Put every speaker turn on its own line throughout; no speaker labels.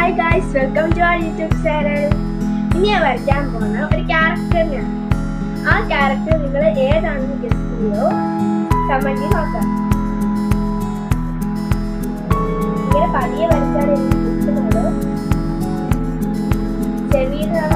Hi guys, welcome to our YouTube channel. ഇനി ഞാൻ വരയ്ക്കാൻ പോകുന്ന ഒരു ക്യാരക്ടറിനെയാണ്. ആ ക്യാരക്ടർ നിങ്ങൾ ഏതാണെന്ന് ഗസ് ചെയ്യോ കമന്റിൽ നോക്കാം. ഇങ്ങനെ പതിയെ വരച്ചാൽ എനിക്ക് കിട്ടുന്നുള്ളൂ. ചെവിയിലാണ്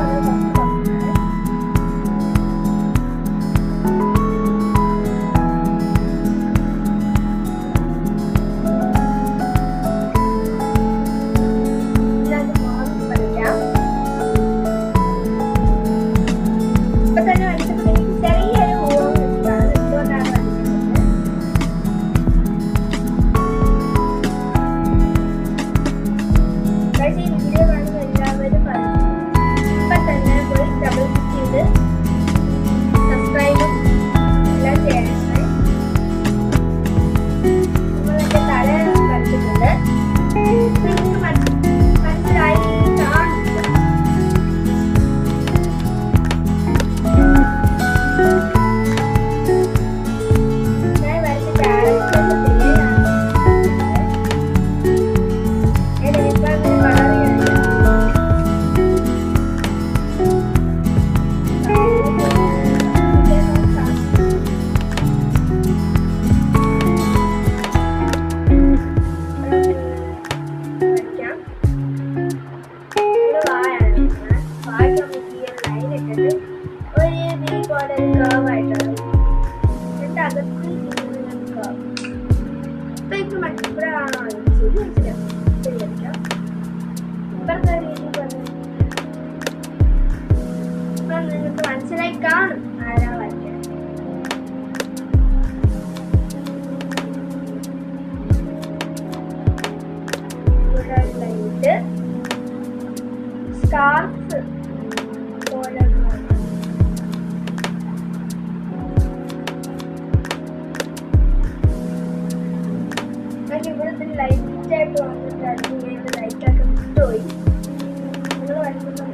മനസ്സിലായി കാണും ആരാ വരയ്ക്കാൻ. ലൈറ്റ് സ്കാർഫ് പോലെ ഇവിടെ ലൈറ്റ് ആയിട്ട് വന്നിട്ട് ലൈറ്റൊക്കെ വിട്ടുപോയി. നിങ്ങൾ വരയ്ക്കുന്നത്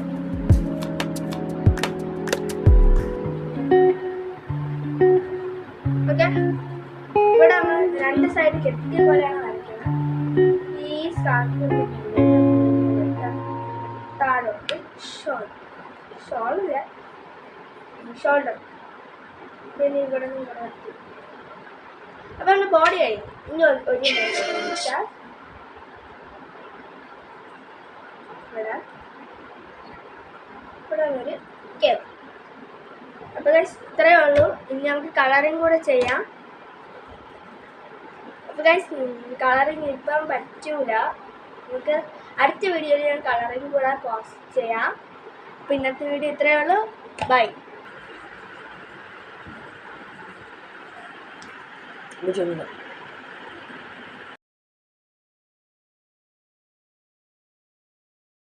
ഇവിടെ നമ്മൾ രണ്ട് സൈഡ് കെട്ടിയ പോലെയാണ് വരയ്ക്കുന്നത്. ഈ സ്കാർഫ് താഴോട്ട് ഷോൾഡർ പിന്നെ ഇവിടെ നിന്ന് ഇവിടെ വരയ്ക്കും. അപ്പൊ നമ്മുടെ ബോഡി ആയി. ഇനി ഒരു ഇവിടെ ഒരു കേവ്. അപ്പോൾ ഗൈസ് ഇത്രയേ ഉള്ളൂ. ഇനി നമുക്ക് കളറിങ് കൂടെ ചെയ്യാം. അപ്പോൾ ഗൈസ് കളറിങ് ഇപ്പം പറ്റൂല. നമുക്ക് അടുത്ത വീഡിയോയിൽ ഞാൻ കളറിങ് കൂടെ പോസ്റ്റ് ചെയ്യാം. അപ്പോൾ ഇന്നത്തെ വീഡിയോ ഇത്രയേ ഉള്ളൂ. ബൈ.